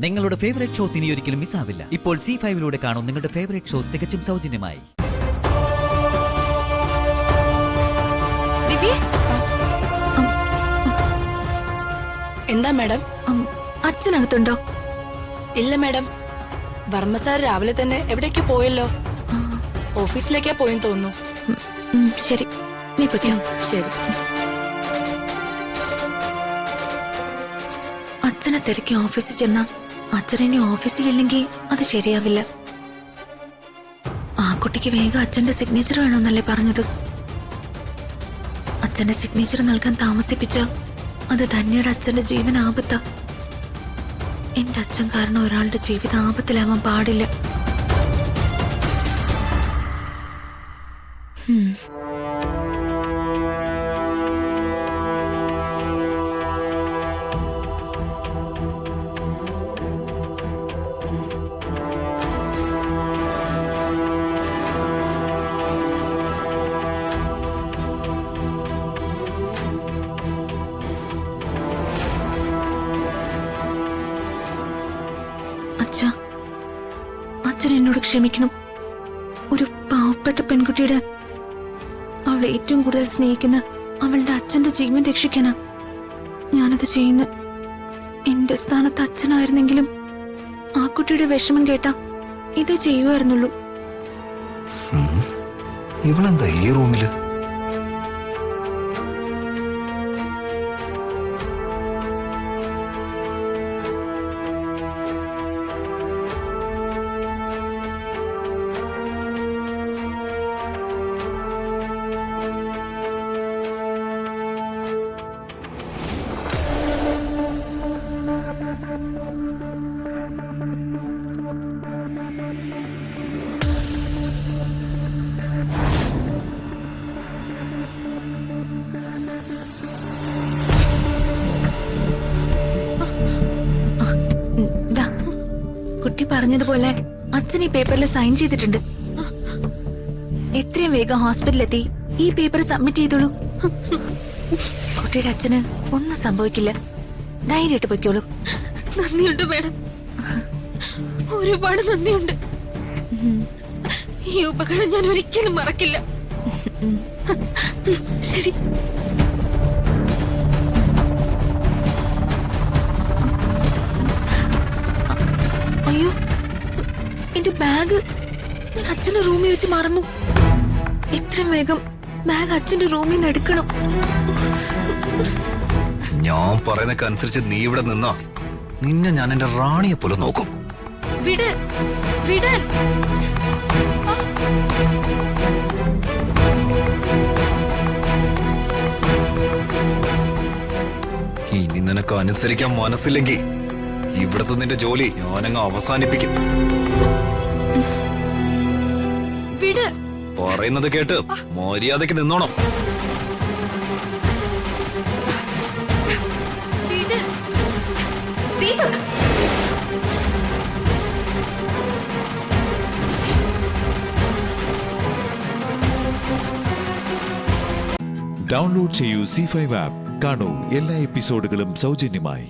നിങ്ങളുടെ favourite shows ഇനി ഒരിക്കലും മിസ്സാവില്ല. ഇപ്പോൾ C5 കാണും നിങ്ങളുടെ ഫേവറേറ്റ് ഷോസ് തികച്ചും സൗജന്യമായി. എന്താ മാഡം? അച്ഛനകത്തുണ്ടോ? ഇല്ല മാഡം, വർമ്മ സാർ രാവിലെ തന്നെ എവിടേക്കോ പോയല്ലോ. ഓഫീസിലേക്കാ പോയെന്ന് തോന്നുന്നു. ശരി, നീ പൊയ്ക്കോ. ശരി. അച്ഛനെ തിരക്കി ഓഫീസിൽ ചെന്ന അച്ഛനെ ഓഫീസിലില്ലെങ്കിൽ അത് ശരിയാവില്ല. ആ കുട്ടിക്ക് വേഗം അച്ഛന്റെ സിഗ്നേച്ചർ വേണമെന്നല്ലേ പറഞ്ഞത്? അച്ഛന്റെ സിഗ്നേച്ചർ നൽകാൻ താമസിപ്പിച്ച അത് ധന്യയുടെ അച്ഛന്റെ ജീവൻ ആപത്താ. എന്റെ അച്ഛൻ കാരണം ഒരാളുടെ ജീവിതം ആപത്തിലാവാൻ പാടില്ല. അച്ഛൻ എന്നോട് ക്ഷമിക്കണം. ഒരു പാവപ്പെട്ട പെൺകുട്ടിയുടെ അവളെ ഏറ്റവും കൂടുതൽ സ്നേഹിക്കുന്ന അവളുടെ അച്ഛന്റെ ജീവൻ രക്ഷിക്കാനാ ഞാനത് ചെയ്യുന്ന. എന്റെ സ്ഥാനത്ത് അച്ഛനായിരുന്നെങ്കിലും ആ കുട്ടിയുടെ വിഷമം കേട്ടാ ഇത് ചെയ്യുമായിരുന്നുള്ളൂ. ഇവളെന്താ ഈ റൂമില്? കുട്ടി പറഞ്ഞതുപോലെ അച്ഛൻ ഈ പേപ്പറിൽ സൈൻ ചെയ്തിട്ടുണ്ട്. എത്രയും വേഗം ഹോസ്പിറ്റലിലെത്തി ഈ പേപ്പർ സബ്മിറ്റ് ചെയ്തോളൂ. കുട്ടിയുടെ അച്ഛന് ഒന്നും സംഭവിക്കില്ല. ധൈര്യമായിട്ട് പൊയ്ക്കോളൂ. നന്ദിയുണ്ട് മാഡം, ഒരുപാട് നന്ദിയുണ്ട്. ഈ ഉപകാരം ഞാൻ ഒരിക്കലും മറക്കില്ല. ശരി. അയ്യോ, എന്റെ ബാഗ് ഞാൻ അച്ഛന്റെ റൂമിൽ വെച്ച് മറന്നു. എത്രയും വേഗം ബാഗ് അച്ഛന്റെ റൂമിൽ നിന്ന് എടുക്കണം. ഞാൻ പറയുന്നൊക്കെ അനുസരിച്ച് നീ ഇവിടെ നിന്നാ നിന്നെ ഞാൻ എന്റെ റാണിയെ പോലെ നോക്കും. വിട്, വിടാൻ. ഇനി നിനക്ക് അനുസരിക്കാൻ മനസ്സില്ലെങ്കിൽ ഇവിടുത്തെ നിന്റെ ജോലി ഞാനങ്ങ് അവസാനിപ്പിക്കും. വിട്. പറയുന്നത് കേട്ട് മര്യാദയ്ക്ക് നിന്നോണം. വിട്. ഡൗൺലോഡ് ചെയ്യൂ C5 ആപ്പ്. കാണൂ എല്ലാ എപ്പിസോഡുകളും സൗജന്യമായി.